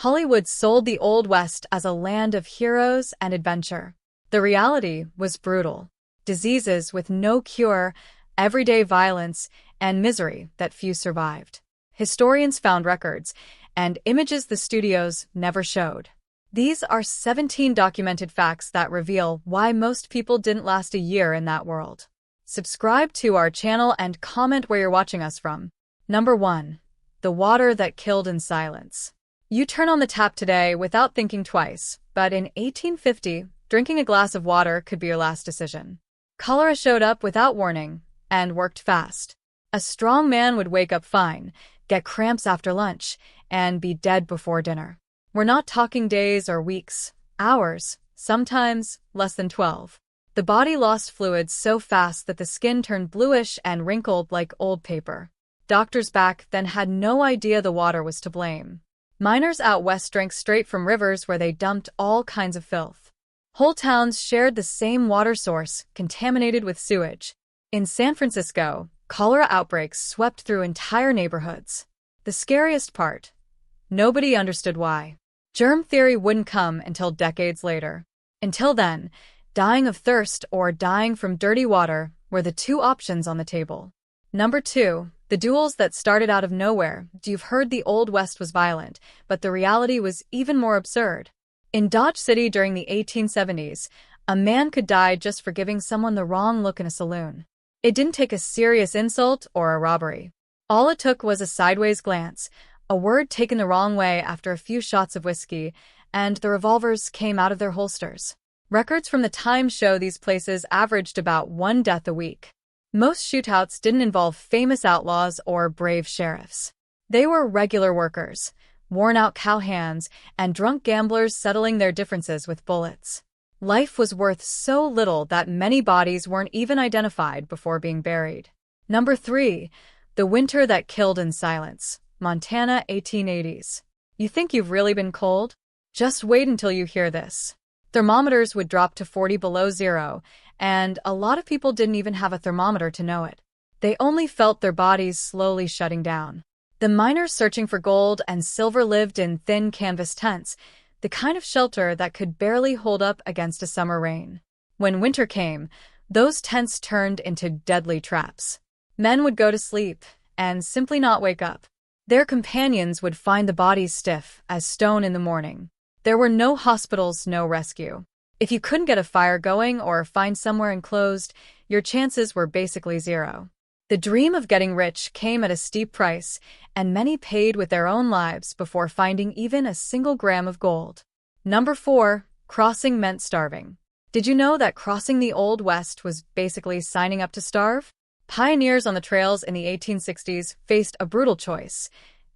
Hollywood sold the Old West as a land of heroes and adventure. The reality was brutal. Diseases with no cure, everyday violence, and misery that few survived. Historians found records and images the studios never showed. These are 17 documented facts that reveal why most people didn't last a year in that world. Subscribe to our channel and comment where you're watching us from. Number 1. The water that killed in silence. You turn on the tap today without thinking twice, but in 1850, drinking a glass of water could be your last decision. Cholera showed up without warning and worked fast. A strong man would wake up fine, get cramps after lunch, and be dead before dinner. We're not talking days or weeks, hours, sometimes less than 12. The body lost fluids so fast that the skin turned bluish and wrinkled like old paper. Doctors back then had no idea the water was to blame. Miners out west drank straight from rivers where they dumped all kinds of filth. Whole towns shared the same water source, contaminated with sewage. In San Francisco, cholera outbreaks swept through entire neighborhoods. The scariest part: nobody understood why. Germ theory wouldn't come until decades later. Until then, dying of thirst or dying from dirty water were the two options on the table. Number 2. The duels that started out of nowhere. You've heard the Old West was violent, but the reality was even more absurd. In Dodge City during the 1870s, a man could die just for giving someone the wrong look in a saloon. It didn't take a serious insult or a robbery. All it took was a sideways glance, a word taken the wrong way after a few shots of whiskey, and the revolvers came out of their holsters. Records from the time show these places averaged about one death a week. Most shootouts didn't involve famous outlaws or brave sheriffs. They were regular workers, worn-out cowhands, and drunk gamblers settling their differences with bullets. Life was worth so little that many bodies weren't even identified before being buried. Number 3. The winter that killed in silence. Montana, 1880s. You think you've really been cold? Just wait until you hear this. Thermometers would drop to 40 below zero, and a lot of people didn't even have a thermometer to know it. They only felt their bodies slowly shutting down. The miners searching for gold and silver lived in thin canvas tents, the kind of shelter that could barely hold up against a summer rain. When winter came, those tents turned into deadly traps. Men would go to sleep and simply not wake up. Their companions would find the bodies stiff as stone in the morning. There were no hospitals, no rescue. If you couldn't get a fire going or find somewhere enclosed, your chances were basically zero. The dream of getting rich came at a steep price, and many paid with their own lives before finding even a single gram of gold. Number 4. Crossing meant starving. Did you know that crossing the Old West was basically signing up to starve? Pioneers on the trails in the 1860s faced a brutal choice: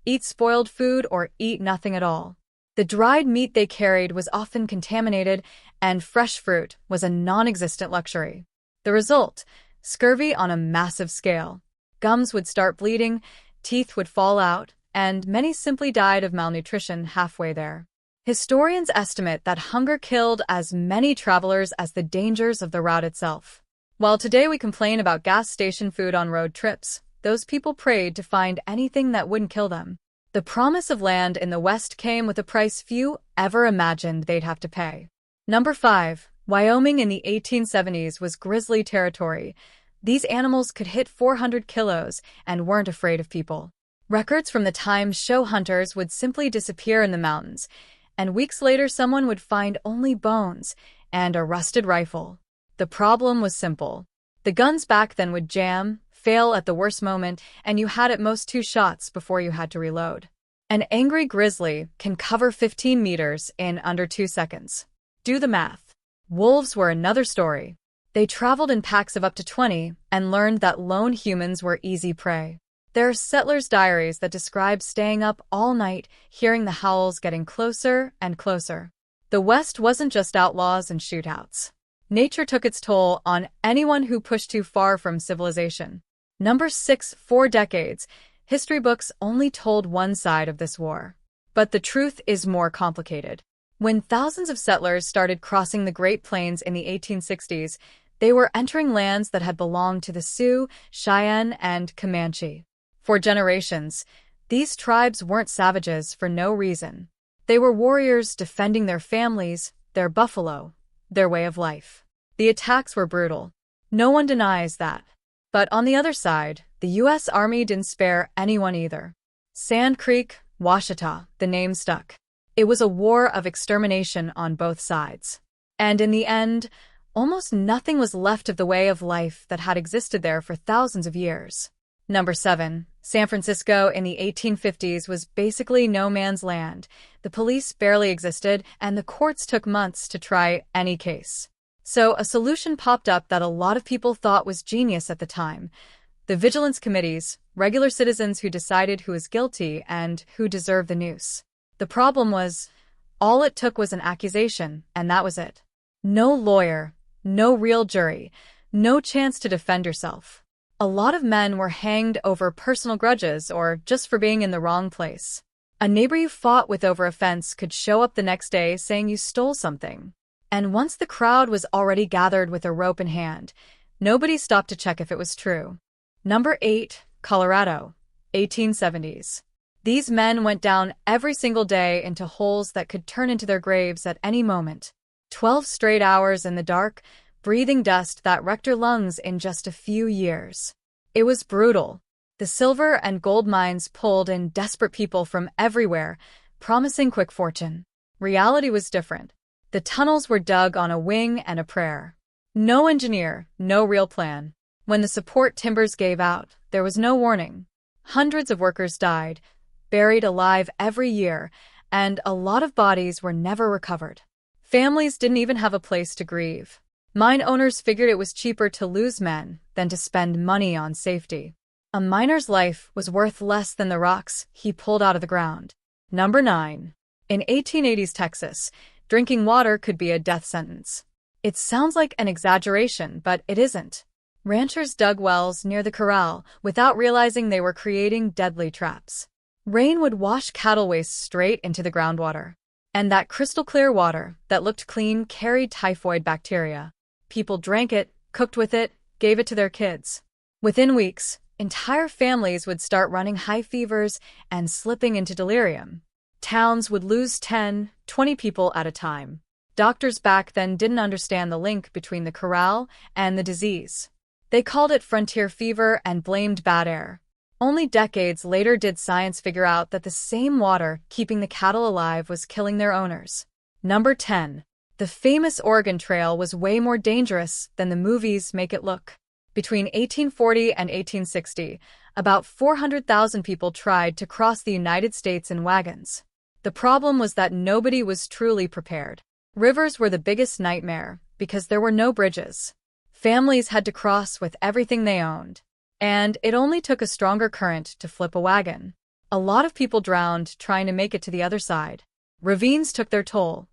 eat spoiled food or eat nothing at all. The dried meat they carried was often contaminated, and fresh fruit was a non-existent luxury. The result: scurvy on a massive scale. Gums would start bleeding, teeth would fall out, and many simply died of malnutrition halfway there. Historians estimate that hunger killed as many travelers as the dangers of the route itself. While today we complain about gas station food on road trips, those people prayed to find anything that wouldn't kill them. The promise of land in the West came with a price few ever imagined they'd have to pay. Number 5. Wyoming in the 1870s was grizzly territory. These animals could hit 400 kilos and weren't afraid of people. Records from the time show hunters would simply disappear in the mountains, and weeks later someone would find only bones and a rusted rifle. The problem was simple. The guns back then would jam, fail at the worst moment, and you had at most 2 shots before you had to reload. An angry grizzly can cover 15 meters in under 2 seconds. Do the math. Wolves were another story. They traveled in packs of up to 20 and learned that lone humans were easy prey. There are settlers' diaries that describe staying up all night, hearing the howls getting closer and closer. The West wasn't just outlaws and shootouts. Nature took its toll on anyone who pushed too far from civilization. Number 6. 4 decades. History books only told one side of this war. But the truth is more complicated. When thousands of settlers started crossing the Great Plains in the 1860s, they were entering lands that had belonged to the Sioux, Cheyenne, and Comanche. For generations, these tribes weren't savages for no reason. They were warriors defending their families, their buffalo, their way of life. The attacks were brutal. No one denies that. But on the other side, the U.S. Army didn't spare anyone either. Sand Creek, Washita, the name stuck. It was a war of extermination on both sides. And in the end, almost nothing was left of the way of life that had existed there for thousands of years. Number 7. San Francisco in the 1850s was basically no man's land. The police barely existed, and the courts took months to try any case. So a solution popped up that a lot of people thought was genius at the time. The vigilance committees, regular citizens who decided who was guilty and who deserved the noose. The problem was, all it took was an accusation, and that was it. No lawyer, no real jury, no chance to defend yourself. A lot of men were hanged over personal grudges or just for being in the wrong place. A neighbor you fought with over a fence could show up the next day saying you stole something. And once the crowd was already gathered with a rope in hand, nobody stopped to check if it was true. Number 8. Colorado, 1870s. These men went down every single day into holes that could turn into their graves at any moment. 12 straight hours in the dark, breathing dust that wrecked their lungs in just a few years. It was brutal. The silver and gold mines pulled in desperate people from everywhere, promising quick fortune. Reality was different. The tunnels were dug on a wing and a prayer. No engineer, no real plan. When the support timbers gave out, there was no warning. Hundreds of workers died, buried alive every year, and a lot of bodies were never recovered. Families didn't even have a place to grieve. Mine owners figured it was cheaper to lose men than to spend money on safety. A miner's life was worth less than the rocks he pulled out of the ground. Number 9. In 1880s Texas, drinking water could be a death sentence. It sounds like an exaggeration, but it isn't. Ranchers dug wells near the corral without realizing they were creating deadly traps. Rain would wash cattle waste straight into the groundwater. And that crystal-clear water that looked clean carried typhoid bacteria. People drank it, cooked with it, gave it to their kids. Within weeks, entire families would start running high fevers and slipping into delirium. Towns would lose 10, 20 people at a time. Doctors back then didn't understand the link between the corral and the disease. They called it frontier fever and blamed bad air. Only decades later did science figure out that the same water keeping the cattle alive was killing their owners. Number 10. The famous Oregon Trail was way more dangerous than the movies make it look. Between 1840 and 1860, about 400,000 people tried to cross the United States in wagons. The problem was that nobody was truly prepared. Rivers were the biggest nightmare because there were no bridges. Families had to cross with everything they owned. And it only took a stronger current to flip a wagon. A lot of people drowned trying to make it to the other side. Ravines took their toll,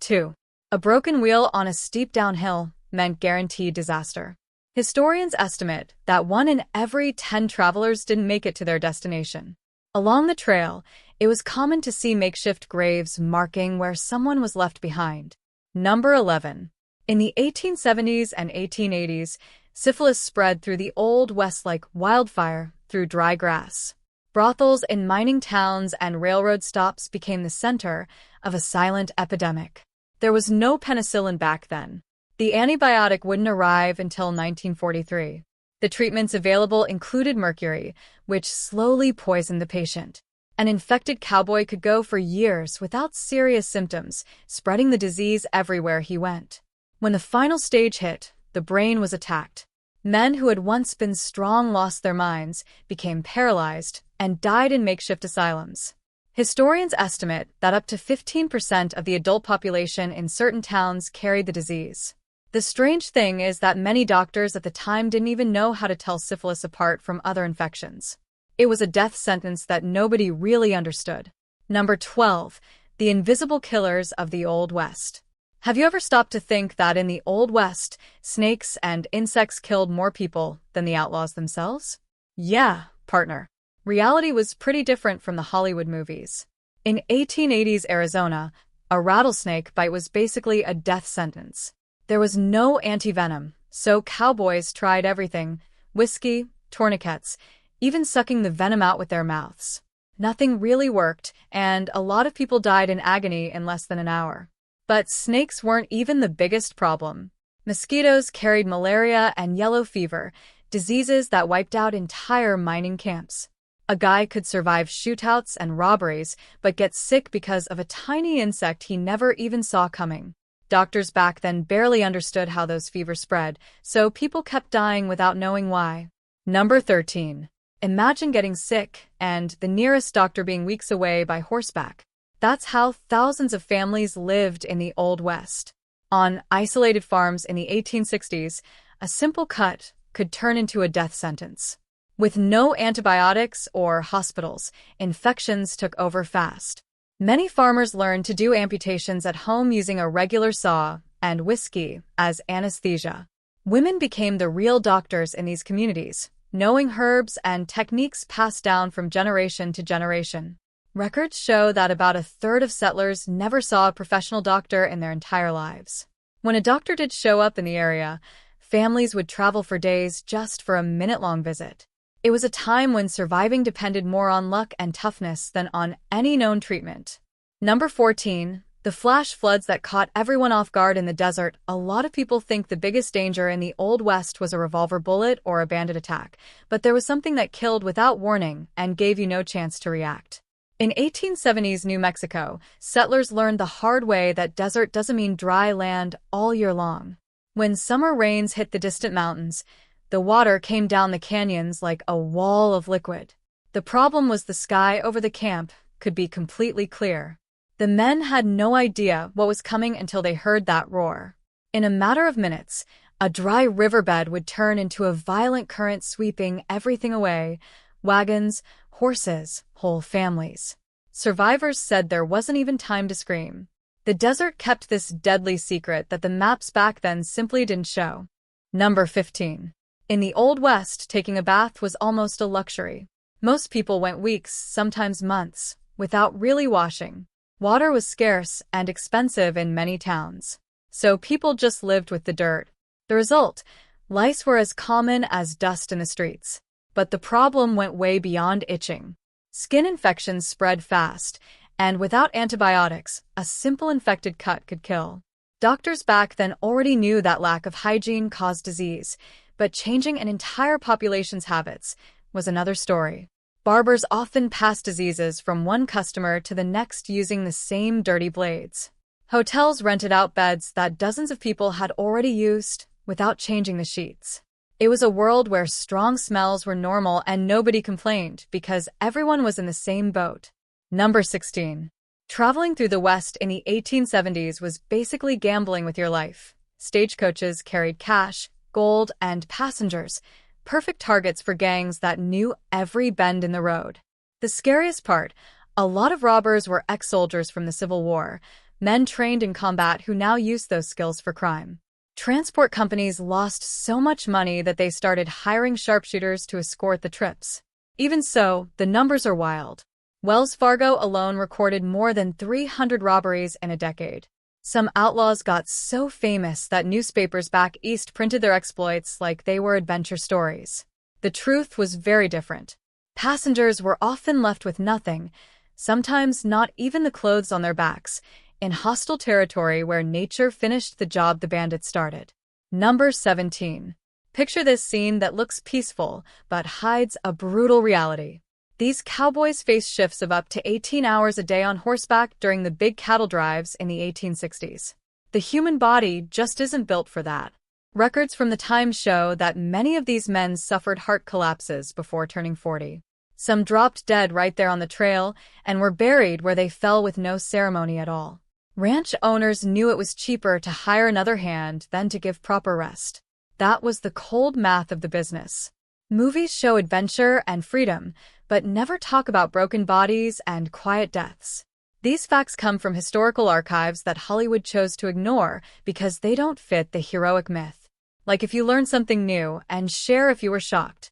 too. A broken wheel on a steep downhill meant guaranteed disaster. Historians estimate that 1 in every 10 travelers didn't make it to their destination. Along the trail, it was common to see makeshift graves marking where someone was left behind. Number 11. In the 1870s and 1880s, syphilis spread through the Old West like wildfire through dry grass. Brothels in mining towns and railroad stops became the center of a silent epidemic. There was no penicillin back then. The antibiotic wouldn't arrive until 1943. The treatments available included mercury, which slowly poisoned the patient. An infected cowboy could go for years without serious symptoms, spreading the disease everywhere he went. When the final stage hit, the brain was attacked. Men who had once been strong lost their minds, became paralyzed, and died in makeshift asylums. Historians estimate that up to 15% of the adult population in certain towns carried the disease. The strange thing is that many doctors at the time didn't even know how to tell syphilis apart from other infections. It was a death sentence that nobody really understood. Number 12. The invisible killers of the Old West. Have you ever stopped to think that in the Old West, snakes and insects killed more people than the outlaws themselves? Yeah, partner. Reality was pretty different from the Hollywood movies. In 1880s Arizona, a rattlesnake bite was basically a death sentence. There was no anti-venom, so cowboys tried everything: whiskey, tourniquets, even sucking the venom out with their mouths. Nothing really worked, and a lot of people died in agony in less than an hour. But snakes weren't even the biggest problem. Mosquitoes carried malaria and yellow fever, diseases that wiped out entire mining camps. A guy could survive shootouts and robberies, but get sick because of a tiny insect he never even saw coming. Doctors back then barely understood how those fevers spread, so people kept dying without knowing why. Number 13. Imagine getting sick, and the nearest doctor being weeks away by horseback. That's how thousands of families lived in the Old West. On isolated farms in the 1860s, a simple cut could turn into a death sentence. With no antibiotics or hospitals, infections took over fast. Many farmers learned to do amputations at home using a regular saw and whiskey as anesthesia. Women became the real doctors in these communities, knowing herbs and techniques passed down from generation to generation. Records show that about a third of settlers never saw a professional doctor in their entire lives. When a doctor did show up in the area, families would travel for days just for a minute-long visit. It was a time when surviving depended more on luck and toughness than on any known treatment. Number 14. The flash floods that caught everyone off guard in the desert. A lot of people think the biggest danger in the Old West was a revolver bullet or a bandit attack, but there was something that killed without warning and gave you no chance to react. In 1870s New Mexico, settlers learned the hard way that desert doesn't mean dry land all year long. When summer rains hit the distant mountains, the water came down the canyons like a wall of liquid. The problem was the sky over the camp could be completely clear. The men had no idea what was coming until they heard that roar. In a matter of minutes, a dry riverbed would turn into a violent current sweeping everything away: wagons, horses, whole families. Survivors said there wasn't even time to scream. The desert kept this deadly secret that the maps back then simply didn't show. Number 15. In the Old West, taking a bath was almost a luxury. Most people went weeks, sometimes months, without really washing. Water was scarce and expensive in many towns, so people just lived with the dirt. The result? Lice were as common as dust in the streets. But the problem went way beyond itching. Skin infections spread fast, and without antibiotics, a simple infected cut could kill. Doctors back then already knew that lack of hygiene caused disease, but changing an entire population's habits was another story. Barbers often passed diseases from one customer to the next using the same dirty blades. Hotels rented out beds that dozens of people had already used without changing the sheets. It was a world where strong smells were normal and nobody complained because everyone was in the same boat. Number 16. Traveling through the West in the 1870s was basically gambling with your life. Stagecoaches carried cash, gold, and passengers, perfect targets for gangs that knew every bend in the road. The scariest part, a lot of robbers were ex-soldiers from the Civil War, men trained in combat who now used those skills for crime. Transport companies lost so much money that they started hiring sharpshooters to escort the trips. Even so, the numbers are wild. Wells Fargo alone recorded more than 300 robberies in a decade. Some outlaws got so famous that newspapers back east printed their exploits like they were adventure stories. The truth was very different. Passengers were often left with nothing, sometimes not even the clothes on their backs, in hostile territory where nature finished the job the bandits started. Number 17. Picture this scene that looks peaceful but hides a brutal reality. These cowboys faced shifts of up to 18 hours a day on horseback during the big cattle drives in the 1860s. The human body just isn't built for that. Records from the time show that many of these men suffered heart collapses before turning 40. Some dropped dead right there on the trail and were buried where they fell with no ceremony at all. Ranch owners knew it was cheaper to hire another hand than to give proper rest. That was the cold math of the business. Movies show adventure and freedom, but never talk about broken bodies and quiet deaths. These facts come from historical archives that Hollywood chose to ignore because they don't fit the heroic myth. Like if you learn something new, and share if you were shocked.